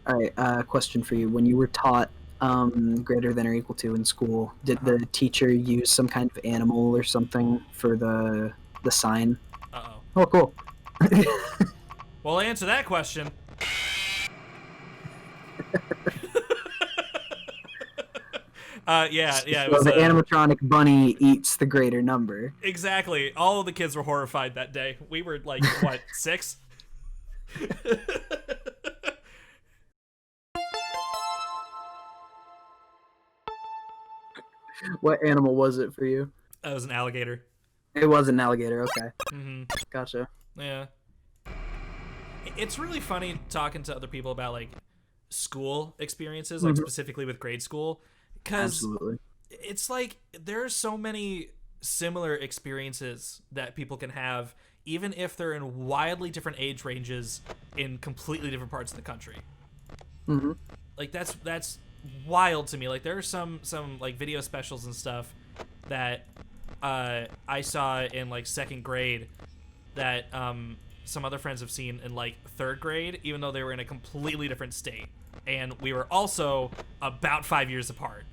All right, question for you. When you were taught greater than or equal to in school, did Uh-huh. the teacher use some kind of animal or something for the sign? Uh-oh. Oh, cool. Well, to answer that question, yeah, it So was the animatronic bunny eats the greater number. exactly. All of the kids were horrified that day. We were like, what, 6? What animal was it for you? That was an alligator. It was an alligator. Okay, Mm-hmm. gotcha. Yeah. It's really funny talking to other people about like school experiences, like Hmm. specifically with grade school, because Absolutely. it's like there are so many similar experiences that people can have, even if they're in wildly different age ranges in completely different parts of the country. Hmm. Like that's wild to me. Like there are some like video specials and stuff that I saw in like second grade that some other friends have seen in like third grade, even though they were in a completely different state, and we were also about 5 years apart.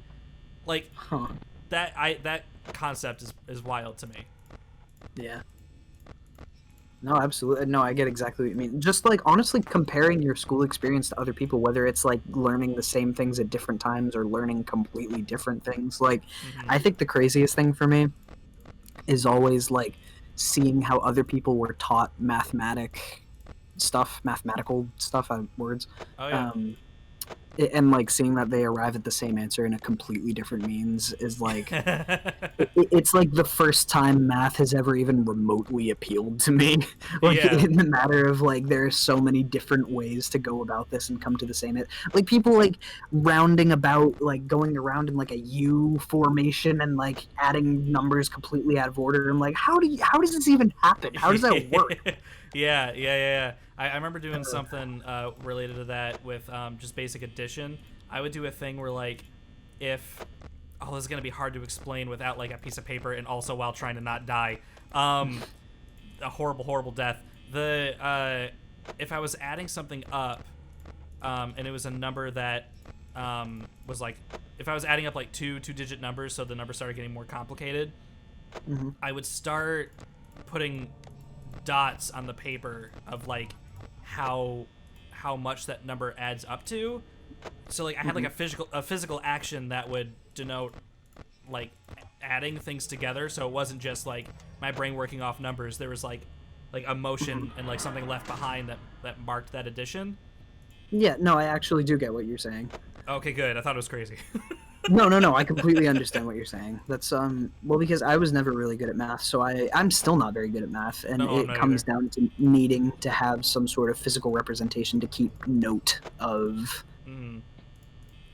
Like Huh. that concept is wild to me. Yeah. No, absolutely. No, I get exactly what you mean. Just like honestly comparing your school experience to other people, whether it's like learning the same things at different times or learning completely different things. Like, Mm-hmm. I think the craziest thing for me is always like seeing how other people were taught mathematical stuff, words. Oh yeah. Um, and like seeing that they arrive at the same answer in a completely different means is like it's like the first time math has ever even remotely appealed to me. Like Yeah. in the matter of like there are so many different ways to go about this and come to the same, like people like rounding about, like going around in like a U formation and like adding numbers completely out of order. I'm like, how does this even happen? How does that work? Yeah. I remember doing something related to that with just basic addition. I would do a thing where like if this is gonna be hard to explain without like a piece of paper and also while trying to not die. A horrible death. The if I was adding something up, and it was a number that was like if I was adding up like two-digit numbers, so the number started getting more complicated. Mm-hmm. I would start putting dots on the paper of like how much that number adds up to. So like I had like a physical action that would denote like adding things together. So it wasn't just like my brain working off numbers. There was like emotion and like something left behind that marked that addition. Yeah, no, I actually do get what you're saying. Okay, good. I thought it was crazy. No, I completely understand what you're saying. That's well, because I was never really good at math, so I'm still not very good at math, and No, I'm it not comes either. down to needing to have some sort of physical representation to keep note of Mm,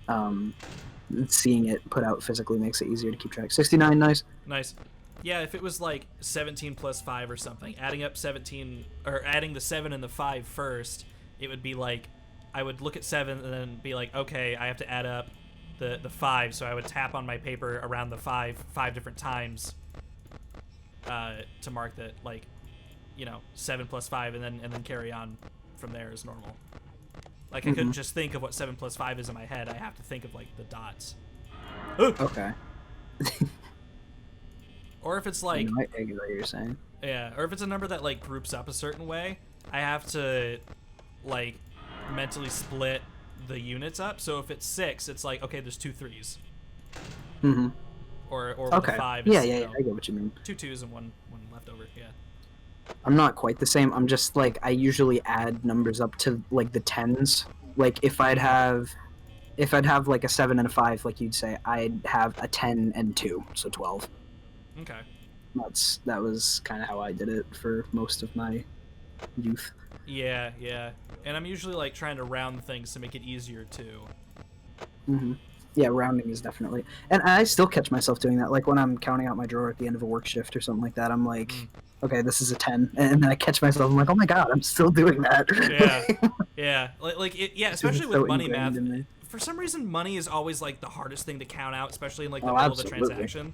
um seeing it put out physically makes it easier to keep track. 69, nice. nice. Yeah, if it was like 17 plus 5 or something, adding up 17 or adding the 7 and the 5 first, it would be like I would look at 7 and then be like, okay, I have to add up the 5. So I would tap on my paper around the 5 different times to mark that, like, 7 plus 5, and then carry on from there as normal. Like I couldn't just think of what 7 plus 5 is in my head. I have to think of like the dots. Okay. Or if it's I like, know, I get what you're saying. yeah, or if it's a number that like groups up a certain way, I have to like mentally split the units up. So if it's 6, it's like, okay, there's 2 3s. Mm-hmm. Or with Okay. a 5, Yeah, it's I get what you mean. 2 2s and one left over. Yeah. I'm not quite the same. I'm just like I usually add numbers up to like the tens. Like if I'd have like a 7 and a 5, like you'd say, I'd have a 10 and 2, so 12. Okay. That was kind of how I did it for most of my youth. Yeah. And I'm usually like trying to round things to make it easier too. Hmm. Yeah, rounding is definitely, and I still catch myself doing that. Like when I'm counting out my drawer at the end of a work shift or something like that, I'm like, Mm. okay, this is a 10, and then I catch myself. I'm like, oh my god, I'm still doing that. Yeah. Yeah, It's just especially with so money math. ingrained in me. For some reason, money is always like the hardest thing to count out, especially in like the Oh, middle of the absolutely. transaction.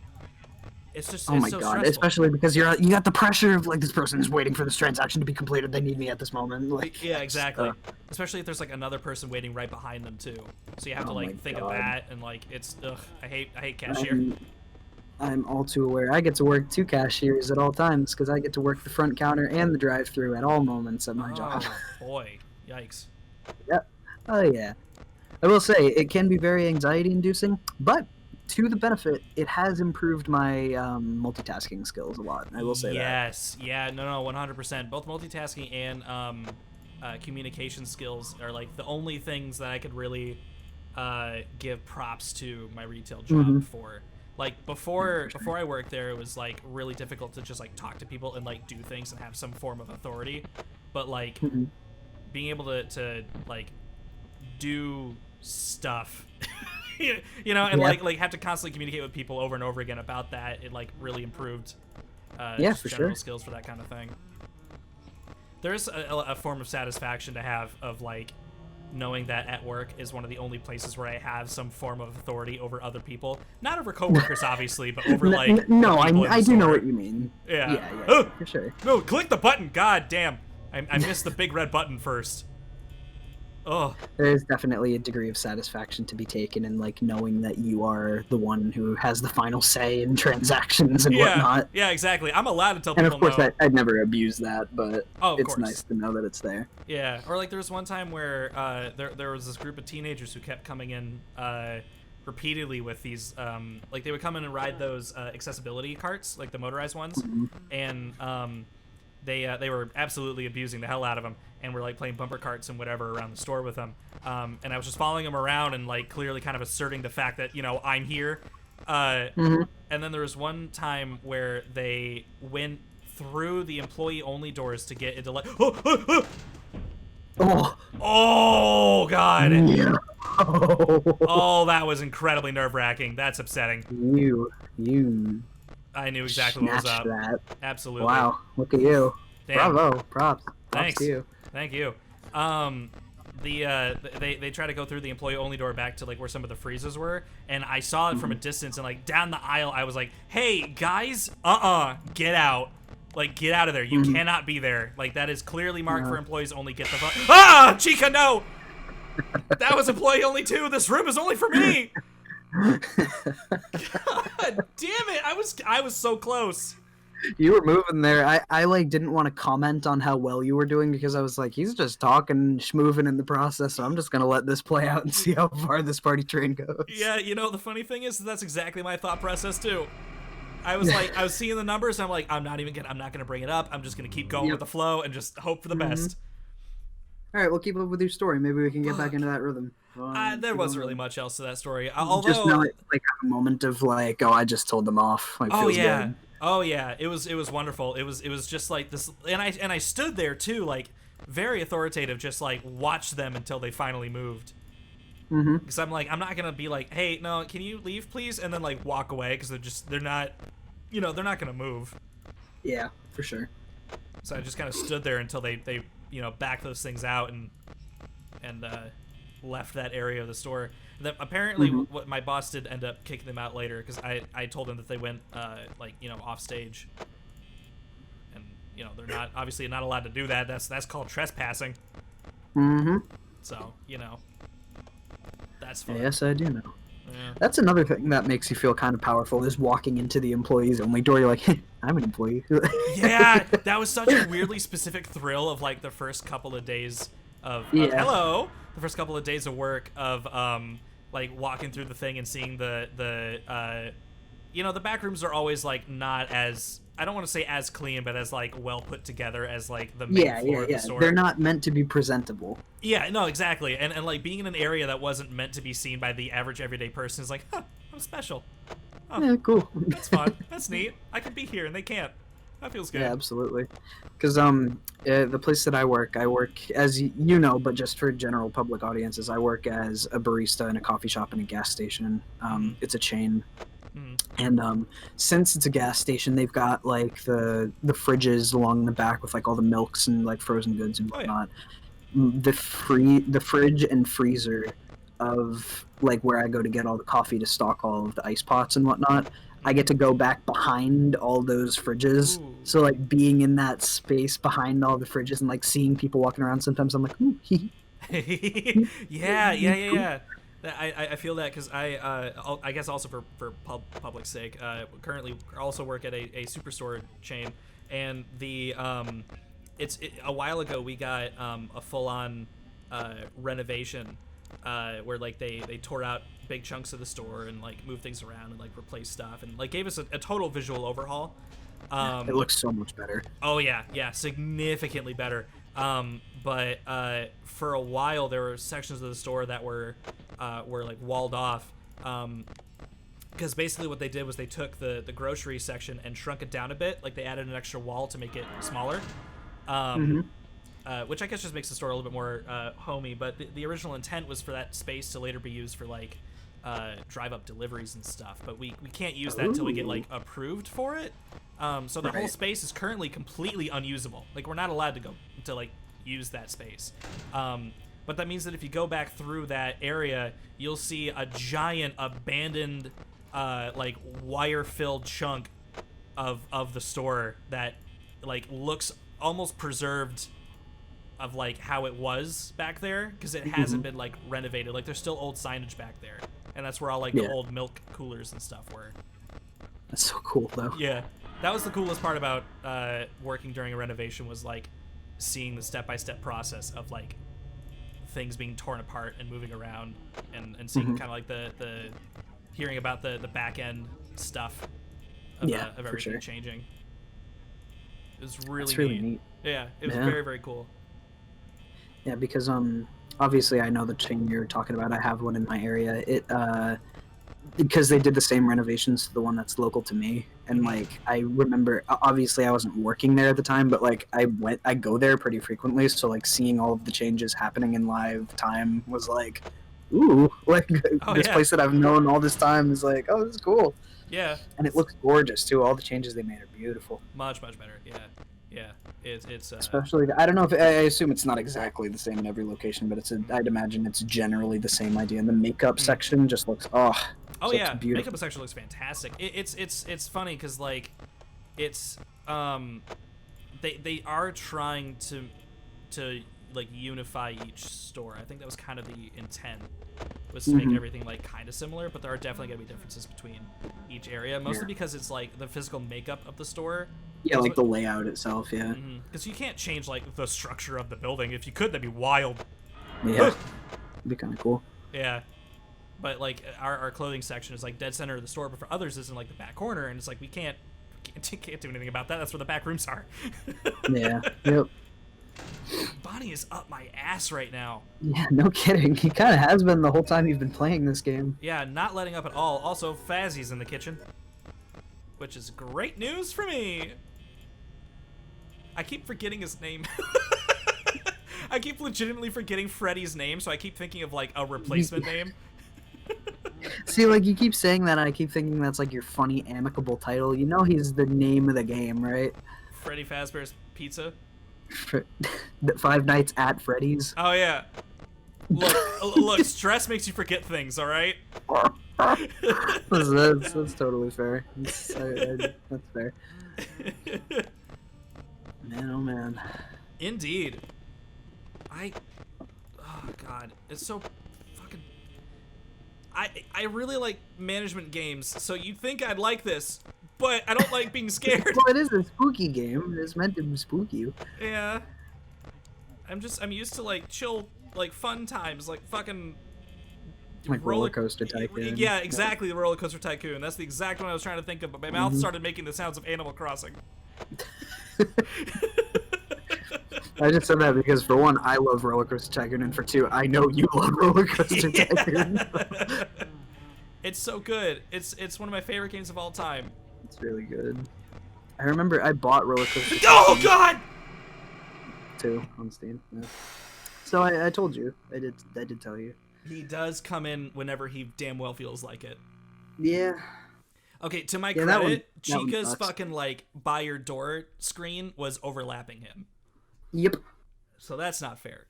It's just Oh it's my so god! stressful. Especially because you got the pressure of like this person is waiting for this transaction to be completed. They need me at this moment. Like Yeah, exactly. Especially if there's like another person waiting right behind them too. So you have to oh my like think of god! that and like it's ugh. I hate cashier. I'm all too aware. I get to work 2 cashiers at all times because I get to work the front counter and the drive-through at all moments at my job. Oh boy, yikes. Yep. Oh yeah. I will say it can be very anxiety-inducing, but to the benefit, it has improved my multitasking skills a lot. I will say that. Yes, yeah, no, 100%. Both multitasking and communication skills are like the only things that I could really give props to my retail job for. Like before I worked there, it was like really difficult to just like talk to people and like do things and have some form of authority. But like being able to like do stuff, you know, and like have to constantly communicate with people over and over again about that, it like really improved just general skills for that kind of thing. There's a form of satisfaction to have of like knowing that at work is one of the only places where I have some form of authority over other people. Not over coworkers, obviously, but over like no, I do know what you mean. Yeah, for sure. No, click the button. God damn, I missed the big red button first. Oh, there is definitely a degree of satisfaction to be taken in like knowing that you are the one who has the final say in transactions and whatnot. Yeah, exactly. I'm allowed to tell and people. And of course, I'd never abuse that, but it's course. nice to know that it's there. Yeah, or like there was one time where there was this group of teenagers who kept coming in repeatedly with these like they would come in and ride those accessibility carts, like the motorized ones, and they were absolutely abusing the hell out of them, and were like playing bumper carts and whatever around the store with them. And I was just following them around and like clearly kind of asserting the fact that, you know, I'm here. And then there was one time where they went through the employee-only doors to get into like oh god. Yeah. Oh, that was incredibly nerve-wracking. That's upsetting. You I knew exactly what was up. That. Absolutely. Wow, look at you. Damn. Bravo. Props. Thanks. To you. Thank you. They try to go through the employee only door back to like where some of the freezers were, and I saw it from a distance, and like down the aisle I was like, hey guys, get out. Like, get out of there. You cannot be there. Like, that is clearly marked for employees only. Get the fuck. Ah, Chica, no. That was employee only too. This room is only for me. God damn it. I was so close. You were moving there. I like didn't want to comment on how well you were doing because I was like, he's just talking and schmooving in the process, so I'm just gonna let this play out and see how far this party train goes. Yeah, you know, the funny thing is that's exactly my thought process too. I was like, I was seeing the numbers, and I'm like, I'm not gonna bring it up. I'm just gonna keep going with the flow and just hope for the best. All right, we'll keep up with your story. Maybe we can get back into that rhythm. There wasn't really much else to that story. Although, just know, like a moment of like, oh, I just told them off. Like, oh feels yeah, good. Oh yeah, it was wonderful. It was just like this, and I stood there too, like very authoritative, just like watch them until they finally moved. Because I'm like, I'm not gonna be like, hey, no, can you leave please, and then like walk away because they're not, you know, they're not gonna move. Yeah, for sure. So I just kind of stood there until they you know backed those things out and left that area of the store. That apparently what my boss did end up kicking them out later because I told them that they went like, you know, off stage, and you know they're not obviously not allowed to do that. That's called trespassing. So you know that's fun. Yes, I do know. Yeah. That's another thing that makes you feel kind of powerful is walking into the employees only door. You're like, hey, I'm an employee. Yeah, that was such a weirdly specific thrill of like the first couple of days of hello, the first couple of days of work of like walking through the thing and seeing the you know, the back rooms are always like not as, I don't want to say as clean, but as like well put together as like the main floor of the store. They're not meant to be presentable. Yeah, no, exactly. And like being in an area that wasn't meant to be seen by the average everyday person is like, huh, I'm special. Oh, yeah, cool. That's fun. That's neat. I could be here and they can't. That feels good. Yeah, absolutely. Because the place that I work as you know, but just for general public audiences, I work as a barista in a coffee shop and a gas station. It's a chain. And since it's a gas station, they've got like the fridges along the back with like all the milks and like frozen goods and whatnot. The fridge and freezer of like where I go to get all the coffee to stock all of the ice pots and whatnot I get to go back behind all those fridges. Ooh. So like being in that space behind all the fridges and like seeing people walking around, sometimes I'm like, ooh, Yeah, yeah, yeah, yeah. I feel that because I guess also for public sake, currently also work at a superstore chain, and a while ago we got a full on renovation where like they tore out big chunks of the store and like moved things around and like replaced stuff and like gave us a total visual overhaul. it looks so much better. Oh yeah, yeah, significantly better. But for a while there were sections of the store that were like walled off. Because basically what they did was they took the grocery section and shrunk it down a bit. Like they added an extra wall to make it smaller. Which I guess just makes the store a little bit more homey. But the original intent was for that space to later be used for like drive-up deliveries and stuff. But we can't use that until we get like approved for it. So the whole space is currently completely unusable. Like we're not allowed to go to like use that space. But that means that if you go back through that area, you'll see a giant abandoned like wire-filled chunk of the store that like looks almost preserved of like how it was back there, because it hasn't been like renovated. Like there's still old signage back there, and that's where all like the old milk coolers and stuff were. That's so cool though. Yeah, that was the coolest part about working during a renovation, was like seeing the step-by-step process of like things being torn apart and moving around, and seeing kind of like the hearing about the back end stuff of, of everything changing. It was really neat. Yeah, it was very, very cool. Yeah, because obviously I know the chain you're talking about. I have one in my area. It because they did the same renovations to the one that's local to me, and like I remember, obviously I wasn't working there at the time, but like I go there pretty frequently, so like seeing all of the changes happening in live time was like, ooh, like this place that I've known all this time is like, oh, this is cool. Yeah, and it looks gorgeous too. All the changes they made are beautiful. Much better. Yeah. It's especially, I don't know if, I assume it's not exactly the same in every location, but I'd imagine it's generally the same idea. And the makeup section just looks yeah, beautiful. Makeup section looks fantastic. It's funny because like it's they are trying to like unify each store. I think that was kind of the intent, was to make everything like kind of similar, but there are definitely gonna be differences between each area, mostly because it's like the physical makeup of the store. Yeah, like the layout itself, yeah. Because you can't change like the structure of the building. If you could, that'd be wild. Yeah, it'd be kind of cool. Yeah, but like our clothing section is like dead center of the store, but for others it's in like the back corner, and it's like we can't do anything about that. That's where the back rooms are. Yeah. Yep. Bonnie is up my ass right now. Yeah, no kidding. He kind of has been the whole time you've been playing this game. Yeah, not letting up at all. Also, Fazzy's in the kitchen, which is great news for me. I keep forgetting his name. I keep legitimately forgetting Freddy's name, so I keep thinking of like a replacement name. See, like you keep saying that, and I keep thinking that's like your funny, amicable title. You know he's the name of the game, right? Freddy Fazbear's Pizza. Five Nights at Freddy's. Oh yeah. Look, stress makes you forget things. All right. That's totally fair. That's fair. Man, oh man. Indeed. Oh god, it's so fucking. I really like management games, so you'd think I'd like this, but I don't like being scared. Well, it is a spooky game. It's meant to spook you. Yeah. I'm used to like chill, like fun times, like fucking. Like roller coaster tycoon. Yeah, exactly, the roller coaster tycoon. That's the exact one I was trying to think of, but my mouth started making the sounds of Animal Crossing. I just said that because for one, I love roller coaster tycoon, and for two, I know you love roller coaster tycoon. It's so good. It's one of my favorite games of all time. It's really good. I remember I bought roller coaster tycoon. Oh god! 2 on Steam. Yeah. So I told you. I did tell you. He does come in whenever he damn well feels like it. Yeah. Okay, to my credit, Chica's fucking like by your door screen was overlapping him. Yep. So that's not fair.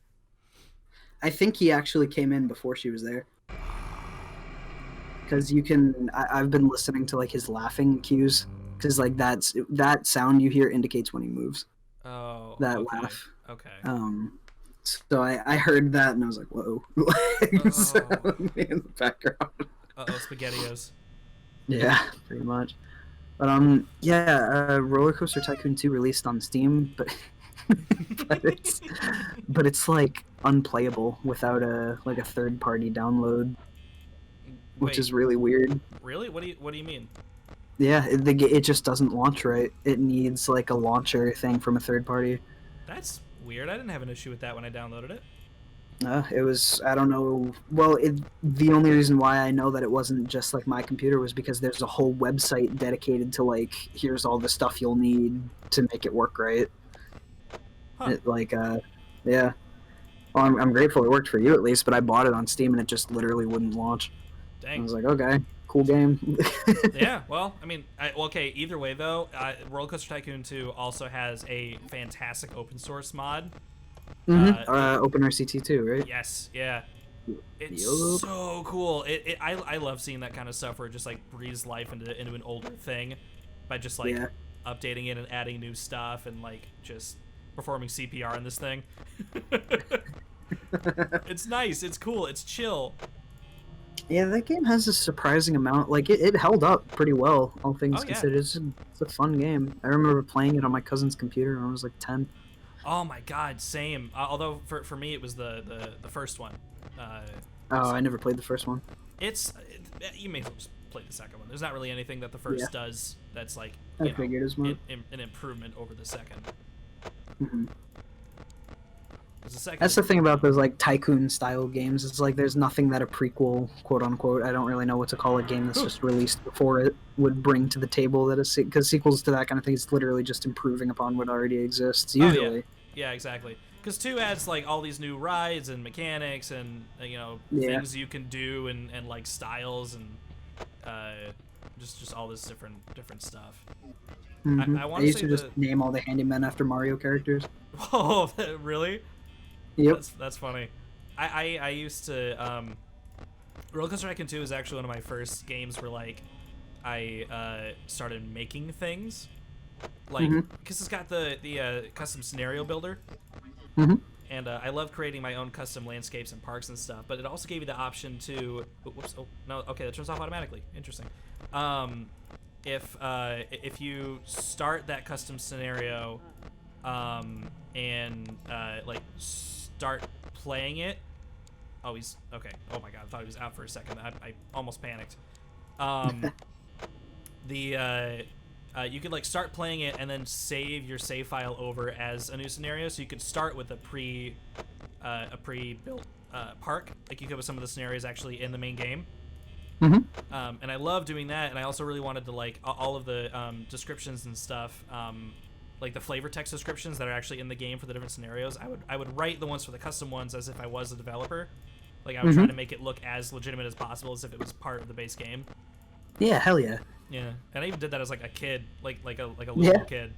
I think he actually came in before she was there. because you can. I've been listening to like his laughing cues because like that sound you hear indicates when he moves. Oh, That okay. laugh. Okay. So I heard that and I was like, whoa. So, Oh. in the background. Uh-oh, SpaghettiOs. Yeah, pretty much. But yeah, Roller Coaster Tycoon 2 released on Steam, but but it's like unplayable without a third party download, which Wait, is really weird. really? What do you mean? Yeah, it just doesn't launch right. It needs like a launcher thing from a third party. That's weird. I didn't have an issue with that when I downloaded it. It was, I don't know. Well, the only reason why I know that it wasn't just like my computer was because there's a whole website dedicated to like, here's all the stuff you'll need to make it work right. Huh. Yeah. Well, I'm grateful it worked for you at least, but I bought it on Steam and it just literally wouldn't launch. I Dang. was like, okay, cool game. Yeah, well, I mean, okay, either way, though, Roller Coaster Tycoon 2 also has a fantastic open source mod. OpenRCT 2, right? Yes, yeah. It's Yup. so cool. I love seeing that kind of stuff where it just, like, breathes life into an older thing by just, like, Yeah. updating it and adding new stuff and, like, just performing CPR in this thing. It's nice. It's cool. It's chill. Yeah, that game has a surprising amount. Like, it held up pretty well, all things Oh, yeah. considered. It's a fun game. I remember playing it on my cousin's computer when I was like 10. Oh my god, same. Although for me it was the first one. I never played the first one. You may as well just play the second one. There's not really anything that the first does that's like I figured as much. an improvement over the second. Mhm. 'Cause the second, That's the thing about those like tycoon style games. It's like there's nothing that a prequel, quote unquote, I don't really know what to call a game that's just released before it, would bring to the table. Because sequels to that kind of thing is literally just improving upon what already exists. Usually. Oh, yeah, exactly. Because 2 adds like all these new rides and mechanics and things you can do and like styles and just all this different stuff. Mm-hmm. I want I used to to just name all the handymen after Mario characters. Oh, really? Yep. That's funny. I used to Roller Coaster Tycoon 2 is actually one of my first games where like I started making things, like because it's got the custom scenario builder, and I love creating my own custom landscapes and parks and stuff. But it also gave you the option to whoops, oh no, okay, that turns off automatically. Interesting. If you start that custom scenario and like start playing it. Oh, he's okay. Oh my god, I thought he was out for a second. I almost panicked. You could like start playing it and then save your save file over as a new scenario. So you could start with a pre-built park, like you could with some of the scenarios actually in the main game. And I love doing that, and I also really wanted to like all of the descriptions and stuff, like the flavor text descriptions that are actually in the game for the different scenarios. I would write the ones for the custom ones as if I was a developer. Like I would try to make it look as legitimate as possible, as if it was part of the base game. Yeah, hell yeah. Yeah, and I even did that as like a kid, like a little kid.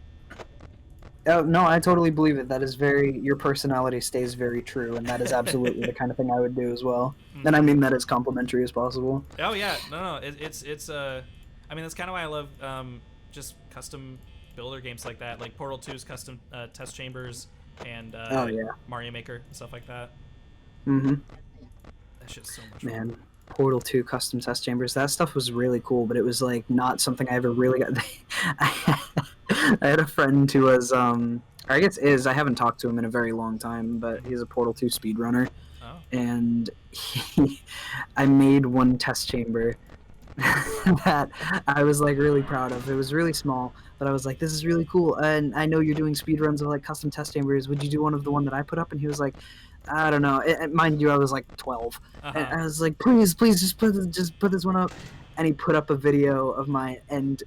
Oh no, I totally believe it. That is your personality stays very true, and that is absolutely the kind of thing I would do as well. And I mean that as complimentary as possible. Oh yeah, no, it's I mean that's kind of why I love just custom builder games like that, like Portal 2's custom test chambers and Mario Maker and stuff like that. That shit's so much fun. Man, Portal 2 custom test chambers, that stuff was really cool, but it was like not something I ever really got. I had a friend who was I guess I haven't talked to him in a very long time, but he's a Portal 2 speedrunner. Oh. And I made one test chamber that I was like really proud of. It was really small, but I was like, this is really cool. And I know you're doing speedruns of like custom test chambers. Would you do one of the one that I put up? And he was like, I don't know. Mind you, I was like 12. And I was like, please, just put this one up. And he put up a video of mine and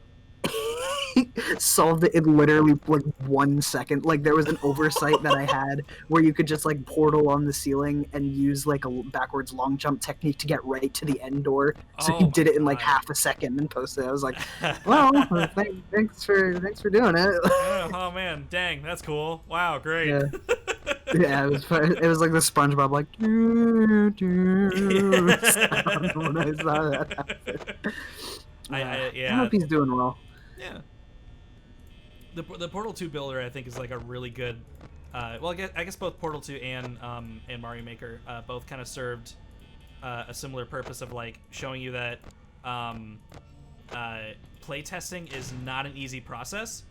solved it in literally like 1 second. Like there was an oversight that I had where you could just like portal on the ceiling and use like a backwards long jump technique to get right to the end door. So he did it in like half a second and posted it. I was like, well, thanks for doing it. Oh man, dang, that's cool. Wow, great. Yeah. Yeah, it was like the SpongeBob like sound when I saw that happen. I Yeah, hope he's doing well. yeah. The Portal 2 builder, I think, is like a really good. Well, I guess both Portal 2 and Mario Maker both kind of served a similar purpose of like showing you that playtesting is not an easy process.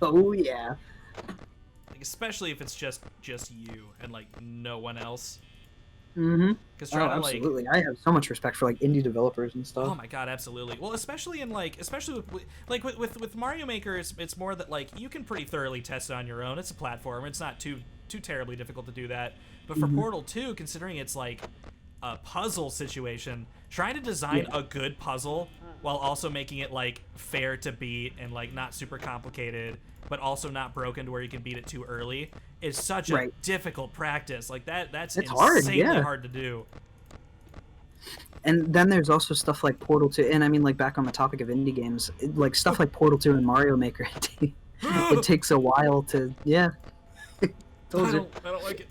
Oh yeah. Like, especially if it's just you and like no one else. Mm-hmm. Because Oh, trying to absolutely. I have so much respect for like indie developers and stuff. oh my god, absolutely. Well, especially in like, especially with Mario Maker, it's more that like you can pretty thoroughly test it on your own. It's a platform. It's not too terribly difficult to do that. But for Portal 2, considering it's like a puzzle situation, trying to design a good puzzle while also making it like fair to beat and like not super complicated, but also not broken to where you can beat it too early is such a difficult practice. Like that's it's insanely hard to do. And then there's also stuff like Portal 2, and I mean, like, back on the topic of indie games, like stuff like Portal 2 and Mario Maker, it takes a while to, I don't like it.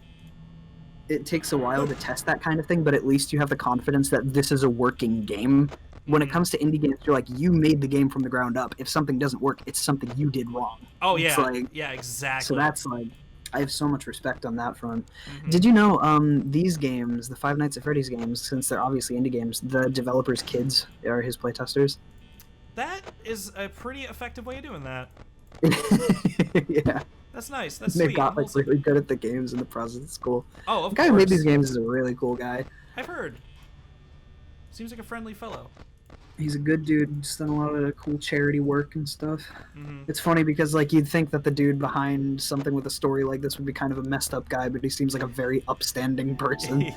It takes a while to test that kind of thing, but at least you have the confidence that this is a working game. When it comes to indie games, you're like, you made the game from the ground up. If something doesn't work, it's something you did wrong. Oh yeah, it's like, yeah, exactly. So that's like, I have so much respect on that front. Did you know these games, the Five Nights at Freddy's games, since they're obviously indie games, the developers' kids are his playtesters? That is a pretty effective way of doing that. Yeah. That's nice. That's they sweet. got like really good at the games in the process. It's cool. Oh, of the guy who made these games is a really cool guy. I've heard. Seems like a friendly fellow. He's a good dude. He's done a lot of cool charity work and stuff. It's funny because like you'd think that the dude behind something with a story like this would be kind of a messed up guy, but he seems like a very upstanding person.